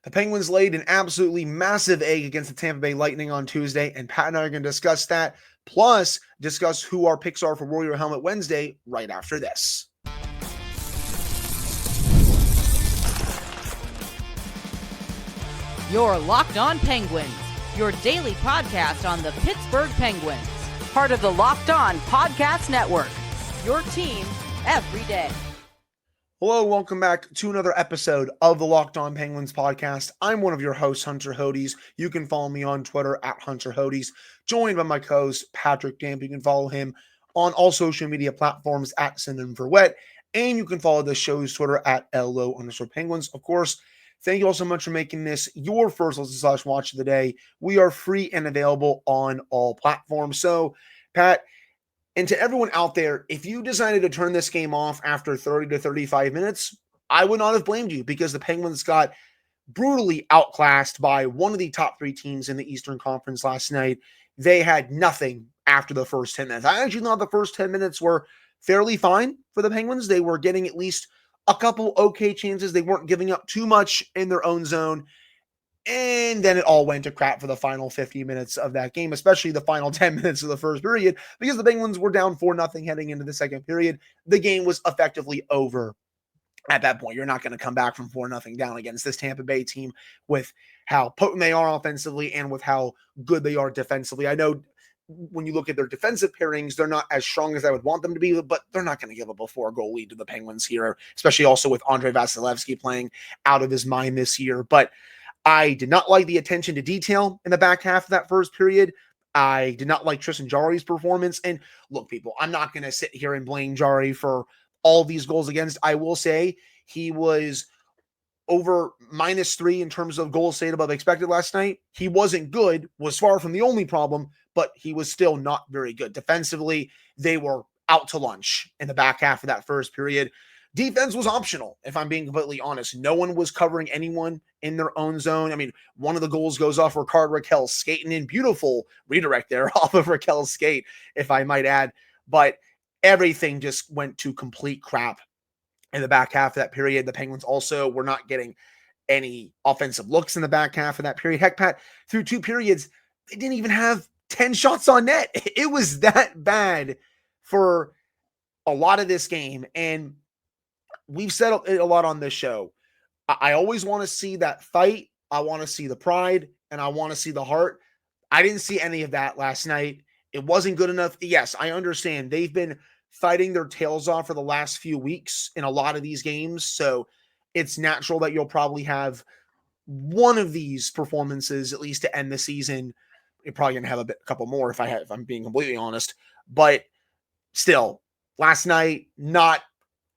The Penguins laid an absolutely massive egg against the Tampa Bay Lightning on Tuesday, and Pat and I are going to discuss that, plus discuss who our picks are for Warrior Helmet Wednesday right after this. You're Locked On Penguins, your daily podcast on the Pittsburgh Penguins, part of the Locked On Podcast Network, your team every day. Hello, welcome back to another episode of the Locked On Penguins podcast. I'm one of your hosts, Hunter Hodes. You can follow me on Twitter at Hunter Hodes, joined by my co-host, Patrick Damp. You can follow him on all social media platforms at Synonym for Wet, and you can follow the show's Twitter at LO_Penguins. Of course, thank you all so much for making this your first listen/watch of the day. We are free and available on all platforms. So, Pat, and to everyone out there, if you decided to turn this game off after 30 to 35 minutes, I would not have blamed you, because the Penguins got brutally outclassed by one of the top three teams in the Eastern Conference last night. They had nothing after the first 10 minutes. I actually thought the first 10 minutes were fairly fine for the Penguins. They were getting at least a couple okay chances. They weren't giving up too much in their own zone. And then it all went to crap for the final 50 minutes of that game, especially the final 10 minutes of the first period, because the Penguins were down 4-0 heading into the second period. The game was effectively over at that point. You're not going to come back from 4-0 down against this Tampa Bay team with how potent they are offensively and with how good they are defensively. I know when you look at their defensive pairings, they're not as strong as I would want them to be, but they're not going to give up a 4-goal lead to the Penguins here, especially also with Andrei Vasilevsky playing out of his mind this year. But I did not like the attention to detail in the back half of that first period. I did not like Tristan Jarry's performance. And look, people, I'm not going to sit here and blame Jarry for all these goals against. I will say he was over -3 in terms of goals saved above expected last night. He wasn't good, was far from the only problem, but he was still not very good. Defensively, they were out to lunch in the back half of that first period. Defense was optional, if I'm being completely honest. No one was covering anyone in their own zone. I mean, one of the goals goes off Rickard Rakell's skating in. Beautiful redirect there off of Rakell's skate, if I might add. But everything just went to complete crap in the back half of that period. The Penguins also were not getting any offensive looks in the back half of that period. Heck, Pat, through two periods, they didn't even have 10 shots on net. It was that bad for a lot of this game. And we've said a lot on this show. I always want to see that fight. I want to see the pride, and I want to see the heart. I didn't see any of that last night. It wasn't good enough. Yes, I understand. They've been fighting their tails off for the last few weeks in a lot of these games, so it's natural that you'll probably have one of these performances at least to end the season. You're probably going to have a couple more if I'm being completely honest. But still, last night, not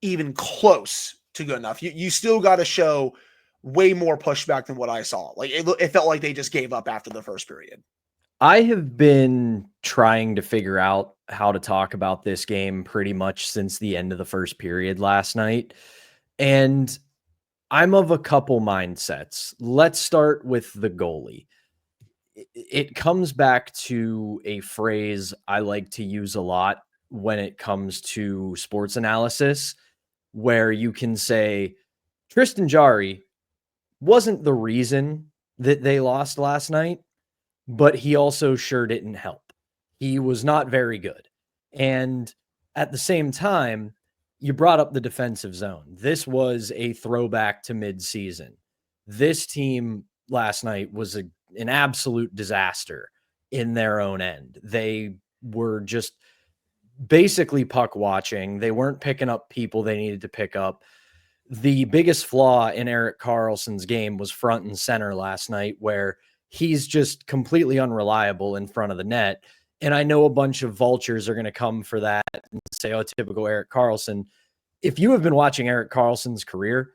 even close to good enough. You still got to show way more pushback than what I saw. Like it felt like they just gave up after the first period. I have been trying to figure out how to talk about this game pretty much since the end of the first period last night. And I'm of a couple mindsets. Let's start with the goalie. It comes back to a phrase I like to use a lot when it comes to sports analysis, where you can say Tristan Jarry wasn't the reason that they lost last night, but he also sure didn't help. He was not very good. And at the same time, you brought up the defensive zone. This was a throwback to mid-season. This team last night was an absolute disaster in their own end. They were just basically puck watching. They weren't picking up people they needed to pick up. The biggest flaw in Erik Karlsson's game was front and center last night, where he's just completely unreliable in front of the net. And I know a bunch of vultures are going to come for that and say, oh, typical Erik Karlsson. If you have been watching Erik Karlsson's career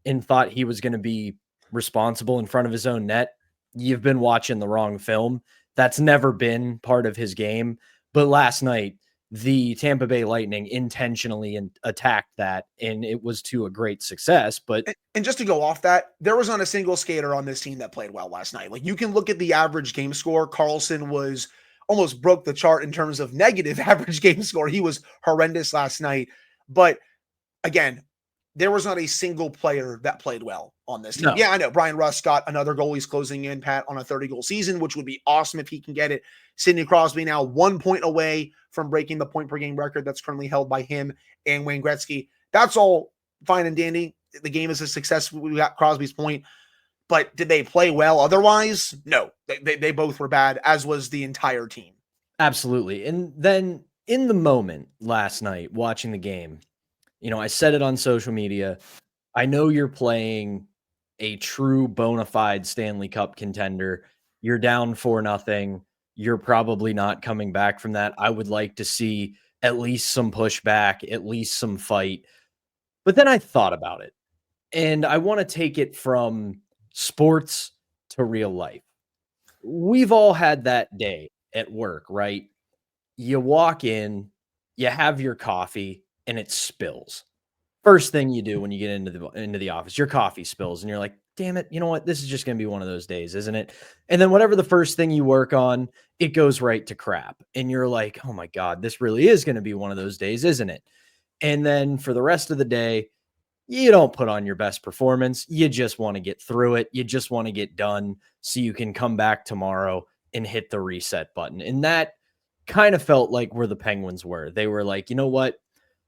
and thought he was going to be responsible in front of his own net, you've been watching the wrong film. That's never been part of his game. But last night, the Tampa Bay Lightning intentionally attacked that, and it was to a great success. But and just to go off that, there was not a single skater on this team that played well last night. Like, you can look at the average game score. Karlsson was almost broke the chart in terms of negative average game score. He was horrendous last night. But again, there was not a single player that played well on this team. No. Yeah, I know Bryan Rust got another goal. He's closing in, Pat, on a 30-goal season, which would be awesome if he can get it. Sidney Crosby now 1 point away from breaking the point per game record that's currently held by him and Wayne Gretzky. That's all fine and dandy. The game is a success. We got Crosby's point. But did they play well otherwise? No. They both were bad, as was the entire team. Absolutely. And then in the moment last night, watching the game, I said it on social media. I know you're playing a true bona fide Stanley Cup contender. You're down 4-0. You're probably not coming back from that. I would like to see at least some pushback, at least some fight. But then I thought about it, and I want to take it from sports to real life. We've all had that day at work, right? You walk in, you have your coffee, and it spills. First thing you do when you get into the office, your coffee spills, and you're like, damn it, you know what? This is just going to be one of those days, isn't it? And then whatever the first thing you work on, it goes right to crap. And you're like, oh my God, this really is going to be one of those days, isn't it? And then for the rest of the day, you don't put on your best performance. You just want to get through it. You just want to get done so you can come back tomorrow and hit the reset button. And that kind of felt like where the Penguins were. They were like, you know what?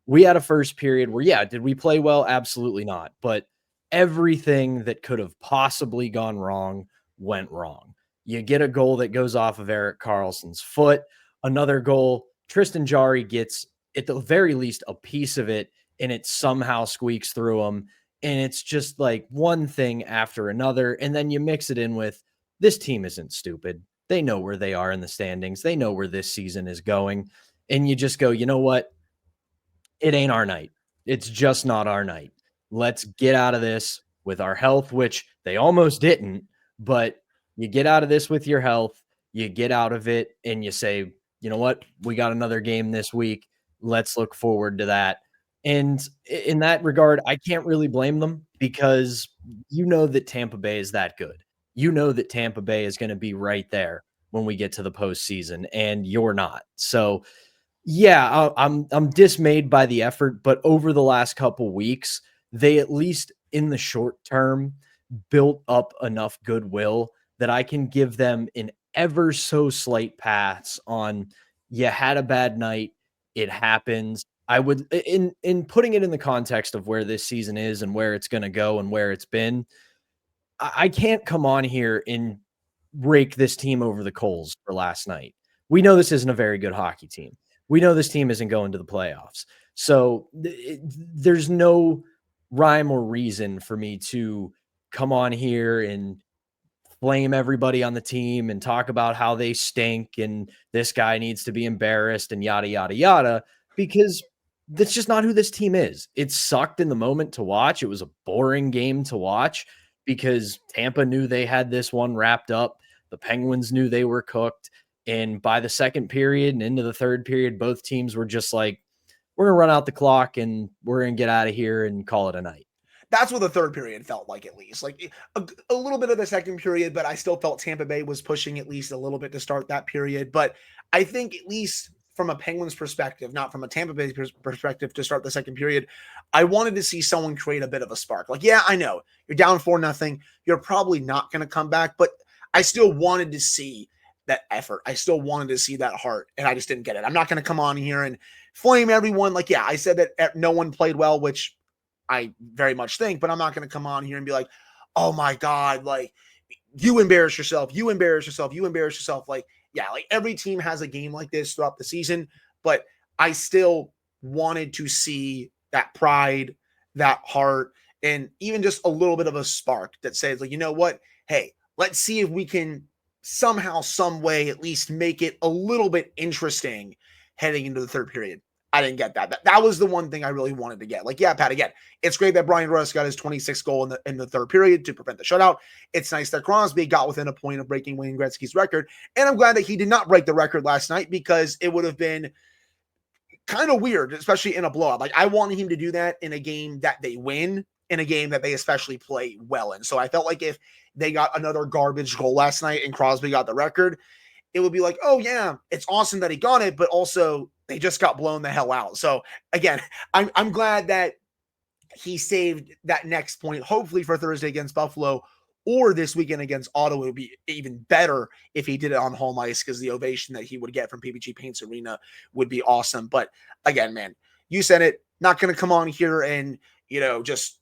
We had a first period where, yeah, did we play well? Absolutely not. But everything that could have possibly gone wrong went wrong. You get a goal that goes off of Erik Karlsson's foot. Another goal, Tristan Jarry gets, at the very least, a piece of it, and it somehow squeaks through him. And it's just like one thing after another. And then you mix it in with, this team isn't stupid. They know where they are in the standings. They know where this season is going. And you just go, you know what? It ain't our night. It's just not our night. Let's get out of this with our health, which they almost didn't, but you get out of this with your health, you get out of it, and you say, you know what? We got another game this week. Let's look forward to that. And in that regard, I can't really blame them, because you know that Tampa Bay is that good. You know that Tampa Bay is going to be right there when we get to the postseason, and you're not. So yeah, I'm dismayed by the effort, but over the last couple weeks, they, at least in the short term, built up enough goodwill that I can give them an ever so slight pass on, you had a bad night, it happens. I would, in putting it in the context of where this season is and where it's going to go and where it's been, I can't come on here and rake this team over the coals for last night. We know this isn't a very good hockey team. We know this team isn't going to the playoffs. So there's no rhyme or reason for me to come on here and blame everybody on the team and talk about how they stink and this guy needs to be embarrassed and yada, yada, yada, because that's just not who this team is. It sucked in the moment to watch. It was a boring game to watch because Tampa knew they had this one wrapped up. The Penguins knew they were cooked. And by the second period and into the third period, both teams were just like, we're going to run out the clock and we're going to get out of here and call it a night. That's what the third period felt like, at least. Like a little bit of the second period, but I still felt Tampa Bay was pushing at least a little bit to start that period. But I think, at least from a Penguins perspective, not from a Tampa Bay perspective, to start the second period, I wanted to see someone create a bit of a spark. Like, yeah, I know you're down 4-0. You're probably not going to come back, but I still wanted to see that effort. I still wanted to see that heart, and I just didn't get it. I'm not going to come on here and flame everyone. Like, yeah, I said that no one played well, which I very much think, but I'm not going to come on here and be like, oh my God, like, you embarrass yourself, you embarrass yourself, you embarrass yourself. Like, yeah, like every team has a game like this throughout the season, but I still wanted to see that pride, that heart, and even just a little bit of a spark that says, like, you know what? Hey, let's see if we can somehow, some way, at least make it a little bit interesting heading into the third period. I didn't get that. That was the one thing I really wanted to get. Like, yeah, Pat, again, it's great that Bryan Rust got his 26th goal in the third period to prevent the shutout. It's nice that Crosby got within a point of breaking Wayne Gretzky's record. And I'm glad that he did not break the record last night, because it would have been kind of weird, especially in a blowout. Like, I wanted him to do that in a game that they win, in a game that they especially play well in. So I felt like if they got another garbage goal last night and Crosby got the record, it would be like, oh yeah, it's awesome that he got it, but also they just got blown the hell out. So again, I'm glad that he saved that next point, hopefully for Thursday against Buffalo, or this weekend against Ottawa. It would be even better if he did it on home ice, because the ovation that he would get from PPG Paints Arena would be awesome. But again, man, you said it, not going to come on here and, just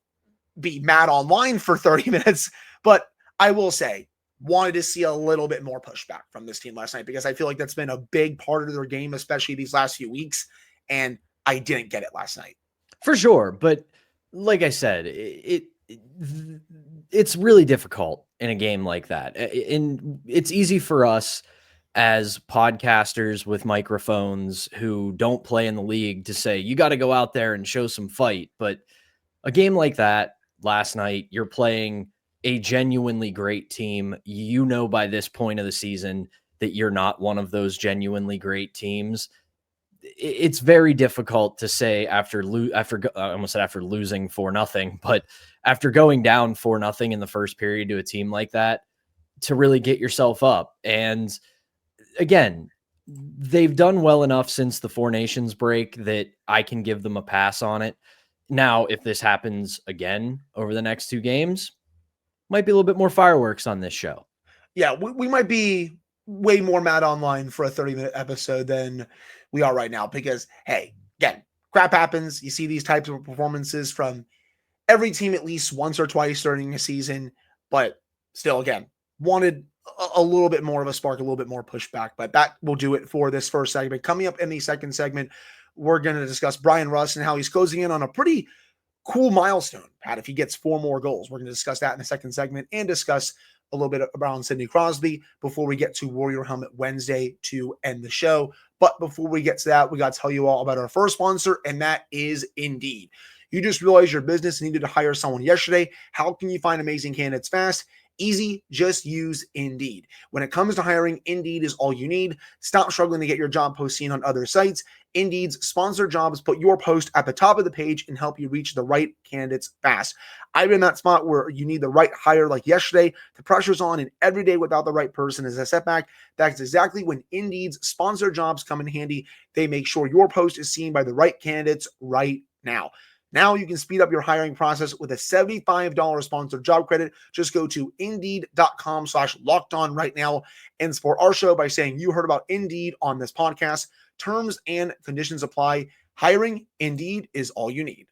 be mad online for 30 minutes. But I will say, wanted to see a little bit more pushback from this team last night, because I feel like that's been a big part of their game, especially these last few weeks. And I didn't get it last night. For sure. But like I said, it's really difficult in a game like that. And it's easy for us as podcasters with microphones who don't play in the league to say, you got to go out there and show some fight. But a game like that last night, you're playing a genuinely great team. By this point of the season that you're not one of those genuinely great teams. It's very difficult to say after losing 4-0, but after going down 4-0 in the first period to a team like that, to really get yourself up. And again, they've done well enough since the Four Nations break that I can give them a pass on it. Now, if this happens again over the next 2 games, might be a little bit more fireworks on this show. Yeah, we might be way more mad online for a 30-minute episode than we are right now, because, hey, again, crap happens. You see these types of performances from every team at least once or twice during a season, but still, again, wanted a little bit more of a spark, a little bit more pushback. But that will do it for this first segment. Coming up in the second segment, we're going to discuss Bryan Rust and how he's closing in on a pretty cool milestone, Pat, if he gets 4 more goals. We're going to discuss that in the second segment and discuss a little bit around Sidney Crosby before we get to Warrior Helmet Wednesday to end the show. But before we get to that, we got to tell you all about our first sponsor, and that is Indeed. You just realized your business needed to hire someone yesterday. How can you find amazing candidates fast? Easy, just use Indeed. When it comes to hiring, Indeed is all you need. Stop struggling to get your job post seen on other sites. Indeed's sponsored jobs put your post at the top of the page and help you reach the right candidates fast. I've been in that spot where you need the right hire like yesterday. The pressure's on, and every day without the right person is a setback. That's exactly when Indeed's sponsored jobs come in handy. They make sure your post is seen by the right candidates right now. Now you can speed up your hiring process with a $75 sponsored job credit. Just go to Indeed.com/lockedon right now and support our show by saying you heard about Indeed on this podcast. Terms and conditions apply. Hiring, Indeed is all you need.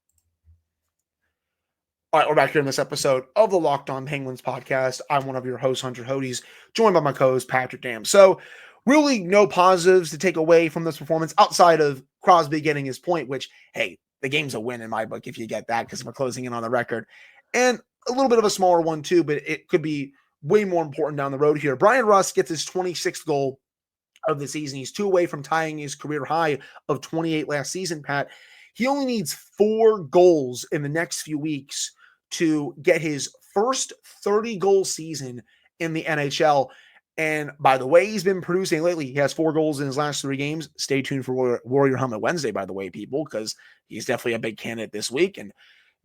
All right, we're back here in this episode of the Locked On Penguins podcast. I'm one of your hosts, Hunter Hodes, joined by my co-host, Patrick Dam. So really no positives to take away from this performance outside of Crosby getting his point, which, hey, the game's a win in my book if you get that, because we're closing in on the record. And a little bit of a smaller one too, but it could be way more important down the road here. Bryan Rust gets his 26th goal of the season. He's 2 away from tying his career high of 28 last season, Pat. He only needs 4 goals in the next few weeks to get his first 30-goal season in the NHL. And by the way, he's been producing lately. He has 4 goals in his last 3 games. Stay tuned for Warrior Helmet Wednesday, by the way, people, because he's definitely a big candidate this week. And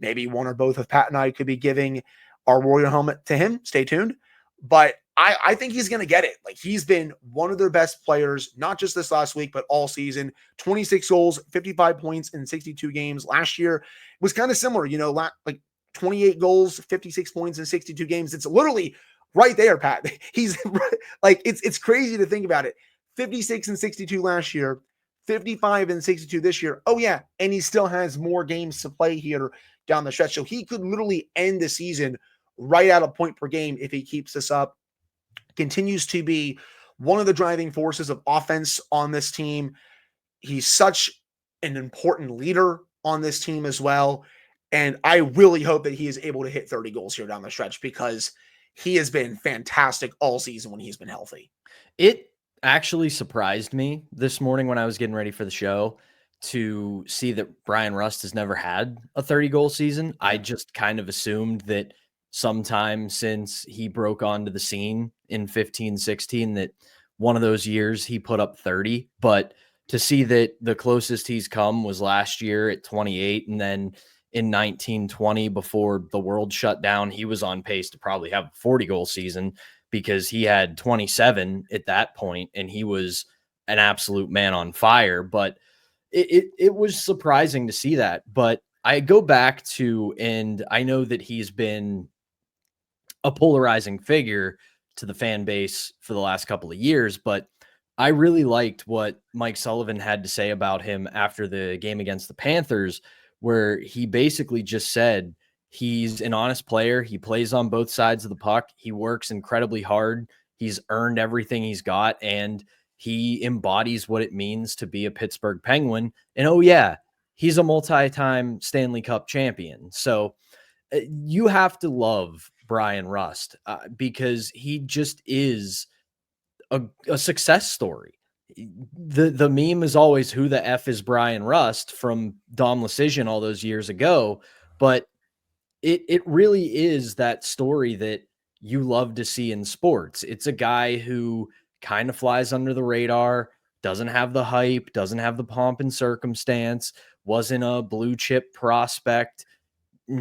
maybe one or both of Pat and I could be giving our Warrior Helmet to him. Stay tuned. But I think he's going to get it. Like, he's been one of their best players, not just this last week, but all season. 26 goals, 55 points in 62 games. Last year was kind of similar, like 28 goals, 56 points in 62 games. It's literally right there, Pat. He's like, it's crazy to think about it. 56 and 62 last year, 55 and 62 this year. Oh yeah. And he still has more games to play here down the stretch. So he could literally end the season right at a point per game if he keeps this up. Continues to be one of the driving forces of offense on this team. He's such an important leader on this team as well. And I really hope that he is able to hit 30 goals here down the stretch, because he has been fantastic all season when he's been healthy. It actually surprised me this morning when I was getting ready for the show to see that Bryan Rust has never had a 30-goal season. I just kind of assumed that sometime since he broke onto the scene in 15-16 that one of those years he put up 30. But to see that the closest he's come was last year at 28, and then in 19-20, before the world shut down, he was on pace to probably have a 40-goal season, because he had 27 at that point, and he was an absolute man on fire. But it was surprising to see that. But I go back to, and I know that he's been a polarizing figure to the fan base for the last couple of years, but I really liked what Mike Sullivan had to say about him after the game against the Panthers, where he basically just said he's an honest player. He plays on both sides of the puck. He works incredibly hard. He's earned everything he's got, and he embodies what it means to be a Pittsburgh Penguin. And oh yeah, he's a multi-time Stanley Cup champion. So you have to love Bryan Rust because he just is a success story. The meme is always who the F is Bryan Rust from Dom Lucian all those years ago, but it really is that story that you love to see in sports. It's a guy who kind of flies under the radar, doesn't have the hype, doesn't have the pomp and circumstance, wasn't a blue chip prospect,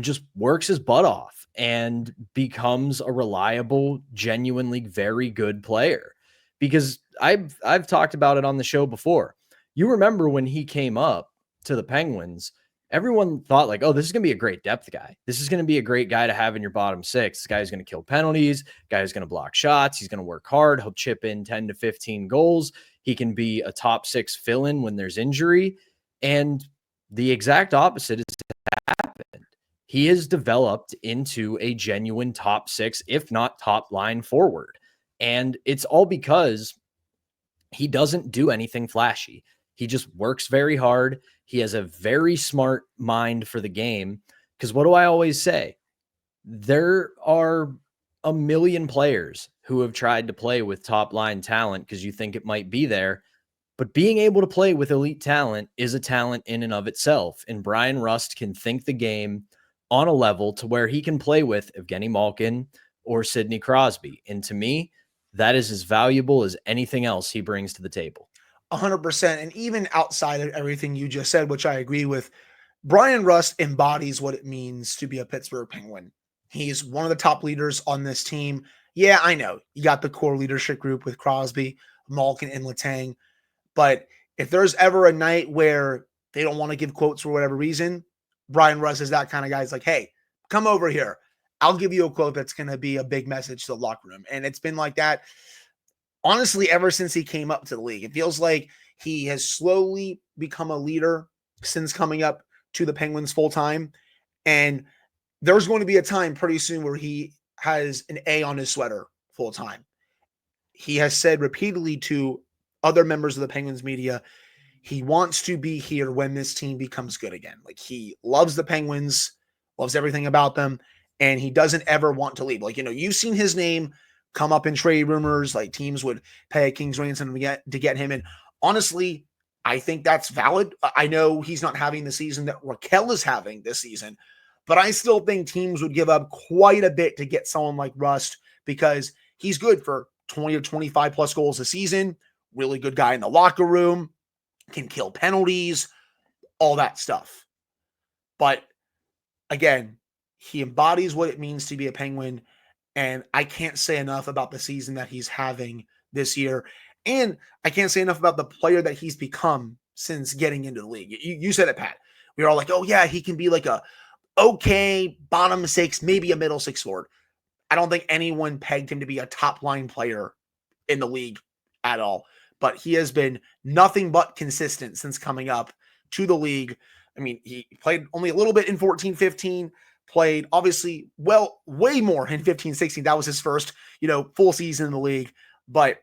just works his butt off and becomes a reliable, genuinely very good player. Because I've talked about it on the show before. You remember when he came up to the Penguins, everyone thought like, oh, this is going to be a great depth guy. This is going to be a great guy to have in your bottom six. This guy is going to kill penalties, guy who's going to block shots, he's going to work hard, he'll chip in 10 to 15 goals. He can be a top six fill-in when there's injury. And the exact opposite has happened. He has developed into a genuine top six, if not top line forward. And it's all because he doesn't do anything flashy. He just works very hard. He has a very smart mind for the game. Because what do I always say? There are a million players who have tried to play with top line talent because you think it might be there. But being able to play with elite talent is a talent in and of itself. And Bryan Rust can think the game on a level to where he can play with Evgeny Malkin or Sidney Crosby. And to me, that is as valuable as anything else he brings to the table. 100%. And even outside of everything you just said, which I agree with, Bryan Rust embodies what it means to be a Pittsburgh Penguin. He's one of the top leaders on this team. Yeah, I know. You got the core leadership group with Crosby, Malkin, and Letang. But if there's ever a night where they don't want to give quotes for whatever reason, Bryan Rust is that kind of guy. He's like, hey, come over here. I'll give you a quote that's going to be a big message to the locker room. And it's been like that, honestly, ever since he came up to the league. It feels like he has slowly become a leader since coming up to the Penguins full time. And there's going to be a time pretty soon where he has an A on his sweater full time. He has said repeatedly to other members of the Penguins media, he wants to be here when this team becomes good again. Like, he loves the Penguins, loves everything about them, and he doesn't ever want to leave. Like, you've seen his name come up in trade rumors, like teams would pay a king's ransom to get him. And honestly, I think that's valid. I know he's not having the season that Raquel is having this season, but I still think teams would give up quite a bit to get someone like Rust because he's good for 20 or 25 plus goals a season, really good guy in the locker room, can kill penalties, all that stuff. But again, he embodies what it means to be a Penguin, and I can't say enough about the season that he's having this year, and I can't say enough about the player that he's become since getting into the league. You said it, Pat. We were all like, oh yeah, he can be like a okay bottom six, maybe a middle six forward. I don't think anyone pegged him to be a top line player in the league at all, but he has been nothing but consistent since coming up to the league. I mean, he played only a little bit in 14-15, played obviously way more in 15-16. That was his first, full season in the league, but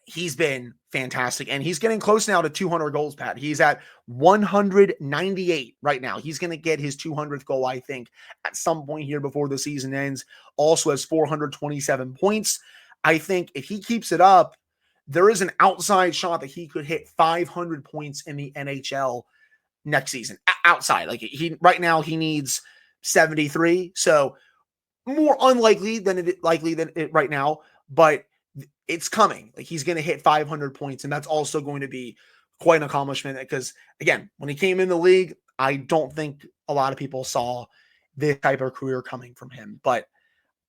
he's been fantastic. And he's getting close now to 200 goals, Pat. He's at 198 right now. He's going to get his 200th goal, I think, at some point here before the season ends. Also has 427 points. I think if he keeps it up, there is an outside shot that he could hit 500 points in the NHL next season. Outside. Like, right now he needs 73. So more unlikely than it right now, but it's coming. Like, he's going to hit 500 points, and that's also going to be quite an accomplishment because, again, when he came in the league, I don't think a lot of people saw this type of career coming from him, but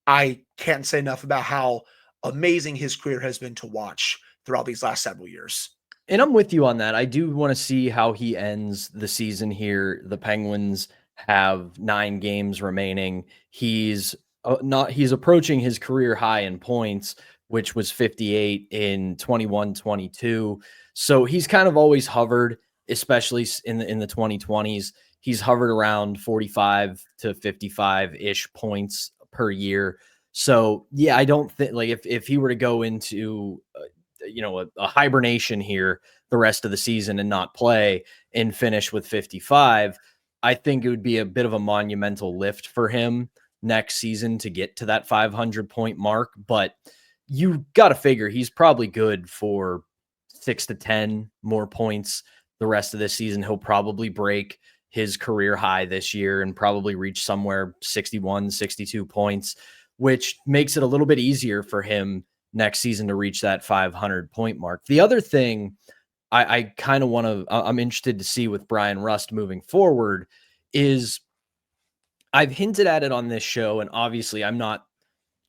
I can't say enough about how amazing his career has been to watch throughout these last several years. And I'm with you on that. I do want to see how he ends the season here. The Penguins have 9 games remaining. He's approaching his career high in points, which was 58 in 21-22. So he's kind of always hovered, especially in the 2020s. He's hovered around 45 to 55-ish points per year. So yeah, I don't think, like, if he were to go into a hibernation here the rest of the season and not play and finish with 55, I think it would be a bit of a monumental lift for him next season to get to that 500 point mark. But you got to figure he's probably good for 6 to 10 more points the rest of this season. He'll probably break his career high this year and probably reach somewhere 61, 62 points, which makes it a little bit easier for him next season to reach that 500 point mark. The other thing I kind of I'm interested to see with Bryan Rust moving forward is, I've hinted at it on this show, and obviously I'm not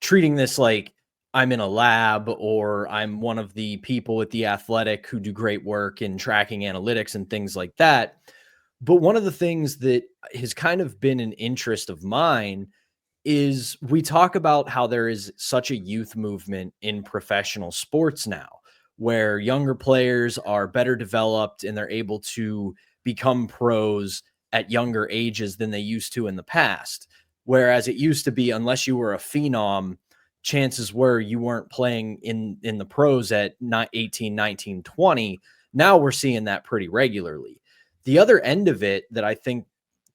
treating this like I'm in a lab or I'm one of the people at The Athletic who do great work in tracking analytics and things like that. But one of the things that has kind of been an interest of mine is, we talk about how there is such a youth movement in professional sports now, where younger players are better developed and they're able to become pros at younger ages than they used to in the past. Whereas it used to be, unless you were a phenom, chances were you weren't playing in the pros at 18, 19, 20. Now we're seeing that pretty regularly. The other end of it that I think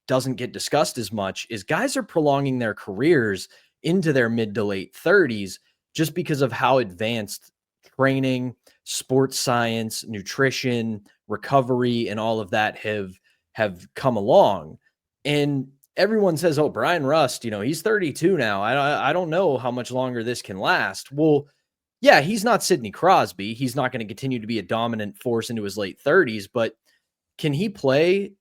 doesn't get discussed as much is guys are prolonging their careers into their mid to late 30s just because of how advanced training, sports science, nutrition, recovery, and all of that have come along. And everyone says, oh, Bryan Rust, he's 32 now. I don't know how much longer this can last. Well, yeah, he's not Sidney Crosby. He's not going to continue to be a dominant force into his late 30s, but can he play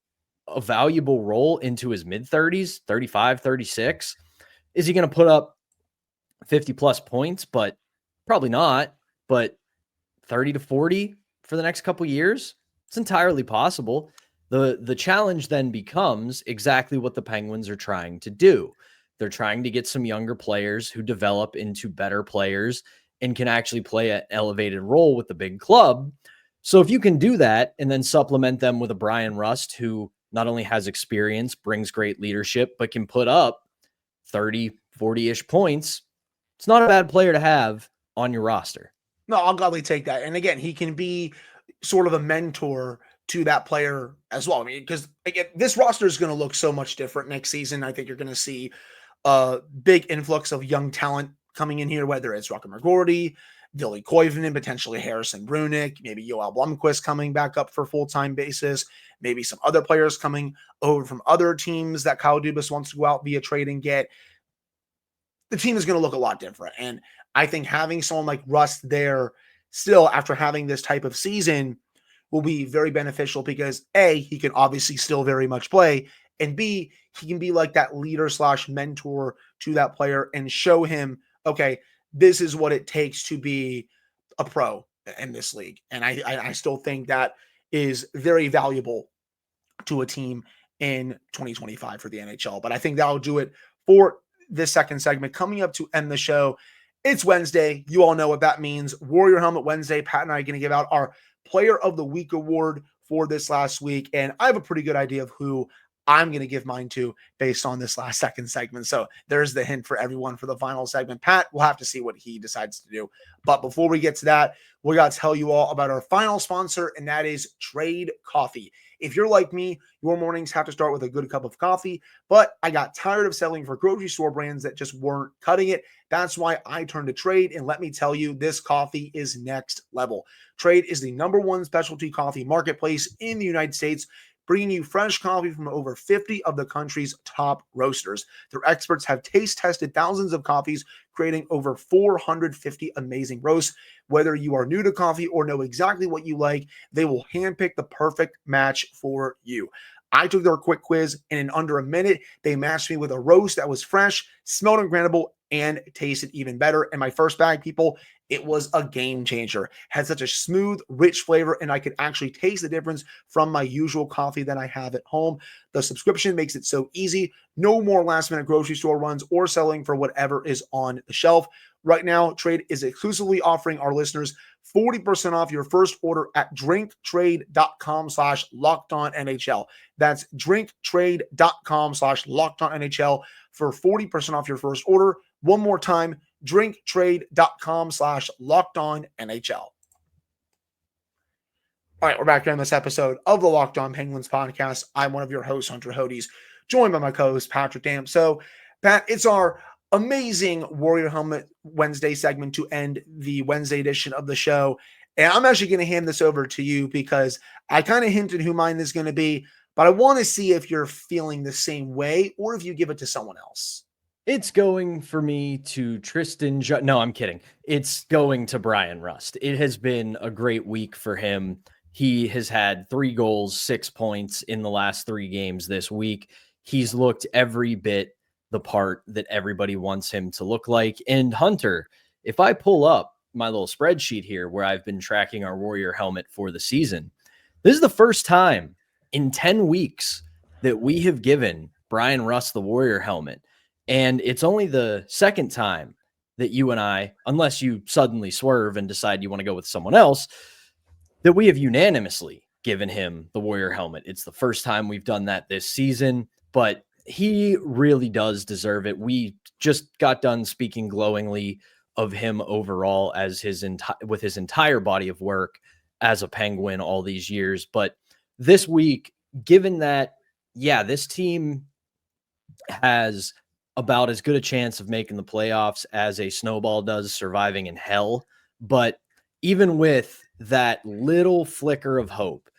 a valuable role into his mid 30s, 35, 36? Is he going to put up 50 plus points? But probably not. But 30 to 40 for the next couple years, it's entirely possible. The challenge then becomes exactly what the Penguins are trying to do. They're trying to get some younger players who develop into better players and can actually play an elevated role with the big club. So if you can do that and then supplement them with a Bryan Rust who not only has experience, brings great leadership, but can put up 30, 40-ish points, it's not a bad player to have on your roster. No, I'll gladly take that. And again, he can be sort of a mentor to that player as well. I mean, because again, this roster is going to look so much different next season. I think you're going to see a big influx of young talent coming in here, whether it's Rocket McGorty, Billy Koivunen, potentially Harrison Brunick, maybe Yoel Blomqvist coming back up for full-time basis, maybe some other players coming over from other teams that Kyle Dubas wants to go out via trade and get. The team is going to look a lot different. And I think having someone like Rust there still after having this type of season will be very beneficial because A, he can obviously still very much play, and B, he can be like that leader / mentor to that player and show him, okay, this is what it takes to be a pro in this league. And I still think that is very valuable to a team in 2025 for the NHL. But I think that'll do it for this second segment. Coming up to end the show, it's Wednesday. You all know what that means. Warrior Helmet Wednesday. Pat and I are going to give out our Player of the Week award for this last week. And I have a pretty good idea of who I'm going to give mine to based on this last second segment. So there's the hint for everyone for the final segment. Pat, we'll have to see what he decides to do. But before we get to that, we got to tell you all about our final sponsor, and that is Trade Coffee. If you're like me, your mornings have to start with a good cup of coffee, but I got tired of selling for grocery store brands that just weren't cutting it. That's why I turned to Trade, and let me tell you, this coffee is next level. Trade is the #1 specialty coffee marketplace in the United States, bringing you fresh coffee from over 50 of the country's top roasters. Their experts have taste tested thousands of coffees, creating over 450 amazing roasts. Whether you are new to coffee or know exactly what you like, they will handpick the perfect match for you. I took their quick quiz, and in under a minute, they matched me with a roast that was fresh, smelled incredible, and tasted even better. And my first bag, people, it was a game changer. Had such a smooth, rich flavor, and I could actually taste the difference from my usual coffee that I have at home. The subscription makes it so easy. No more last-minute grocery store runs or selling for whatever is on the shelf. Right now, Trade is exclusively offering our listeners 40% off your first order at drinktrade.com/lockedonnhl. That's drinktrade.com/lockedonnhl for 40% off your first order. One more time, drinktrade.com/lockedonnhl. All right, we're back here on this episode of the Locked On Penguins podcast. I'm one of your hosts, Hunter Hodes, joined by my co-host, Patrick Damp. So, Pat, it's our amazing Warrior Helmet Wednesday segment to end the Wednesday edition of the show. And I'm actually going to hand this over to you because I kind of hinted who mine is going to be, but I want to see if you're feeling the same way or if you give it to someone else. It's going for me to Tristan. No, I'm kidding. It's going to Bryan Rust. It has been a great week for him. He has had 3 goals, 6 points in the last 3 games this week. He's looked every bit the part that everybody wants him to look like. And Hunter, if I pull up my little spreadsheet here where I've been tracking our Warrior helmet for the season, this is the first time in 10 weeks that we have given Bryan Rust the Warrior helmet. And it's only the second time that you and I, unless you suddenly swerve and decide you want to go with someone else, that we have unanimously given him the Warrior helmet. It's the first time we've done that this season, but he really does deserve it. We just got done speaking glowingly of him overall as with his entire body of work as a Penguin all these years. But this week, given that, yeah, this team has about as good a chance of making the playoffs as a snowball does surviving in hell. But even with that little flicker of hope,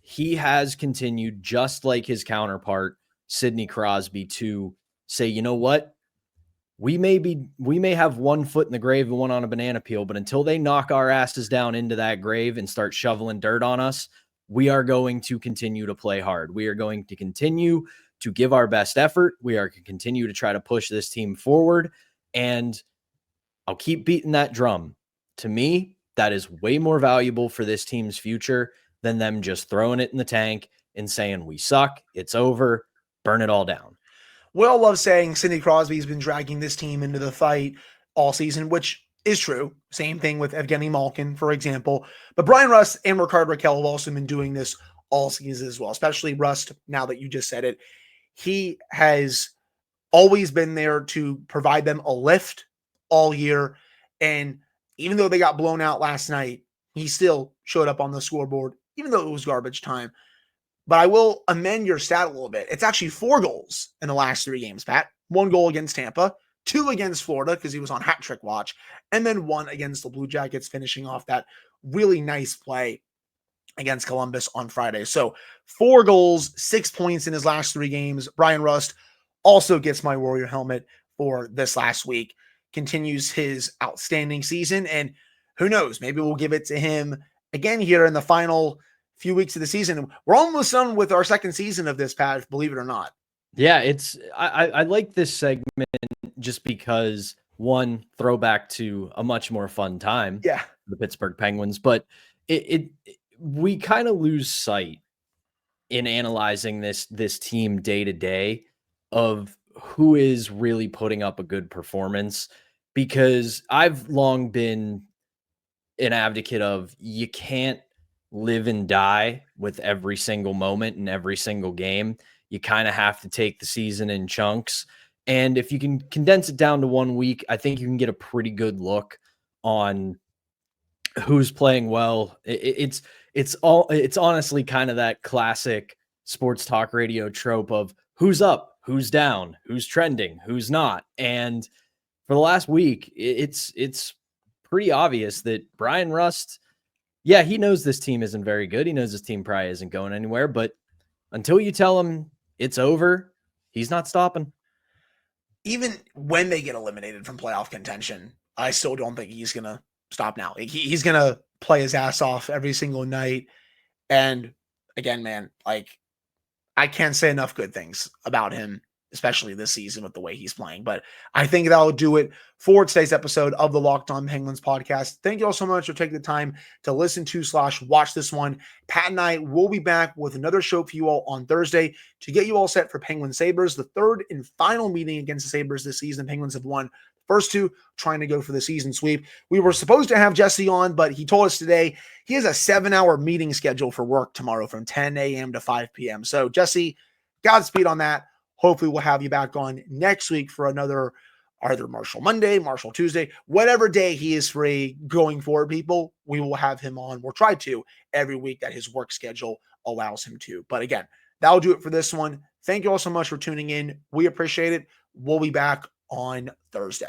he has continued, just like his counterpart, Sidney Crosby, to say, you know what? We may have one foot in the grave and one on a banana peel, but until they knock our asses down into that grave and start shoveling dirt on us, we are going to continue to play hard. We are going to continue to give our best effort. We are going to continue to try to push this team forward, and I'll keep beating that drum. To me, that is way more valuable for this team's future than them just throwing it in the tank and saying, we suck, it's over, burn it all down. We all love saying Sidney Crosby's been dragging this team into the fight all season, which is true. Same thing with Evgeny Malkin, for example. But Bryan Rust and Rickard Rakell have also been doing this all season as well, especially Rust, now that you just said it. He has always been there to provide them a lift all year. And even though they got blown out last night, he still showed up on the scoreboard, even though it was garbage time. But I will amend your stat a little bit. It's actually 4 goals in the last 3 games, Pat. 1 goal against Tampa, 2 against Florida because he was on hat trick watch, and then 1 against the Blue Jackets, finishing off that really nice play against Columbus on Friday. So 4 goals, 6 points in his last 3 games. Bryan Rust also gets my Warrior helmet for this last week, continues his outstanding season, and who knows, maybe we'll give it to him again here in the final few weeks of the season. We're almost done with our second season of this, Pat, believe it or not. Yeah, I like this segment just because, one, throwback to a much more fun time. Yeah, the Pittsburgh Penguins, but we kind of lose sight in analyzing this team day to day of who is really putting up a good performance, because I've long been an advocate of you can't live and die with every single moment in every single game. You kind of have to take the season in chunks. And if you can condense it down to 1 week, I think you can get a pretty good look on who's playing well. It's honestly kind of that classic sports talk radio trope of who's up, who's down, who's trending, who's not. And for the last week, it's pretty obvious that Bryan Rust, yeah, he knows this team isn't very good. He knows this team probably isn't going anywhere, but until you tell him it's over, he's not stopping. Even when they get eliminated from playoff contention, I still don't think he's going to stop now. He's going to play his ass off every single night. And again, man, like, I can't say enough good things about him, especially this season with the way he's playing. But I think that'll do it for today's episode of the Locked On Penguins podcast. Thank you all so much for taking the time to listen to / watch this one. Pat and I will be back with another show for you all on Thursday to get you all set for Penguins Sabres, the third and final meeting against the Sabres this season. Penguins have won first two, trying to go for the season sweep. We were supposed to have Jesse on, but he told us today he has a 7-hour meeting schedule for work tomorrow from 10 a.m. to 5 p.m. So, Jesse, Godspeed on that. Hopefully, we'll have you back on next week for another either Marshall Monday, Marshall Tuesday, whatever day he is free going forward, people. We will have him on. We'll try to every week that his work schedule allows him to. But again, that'll do it for this one. Thank you all so much for tuning in. We appreciate it. We'll be back on Thursday.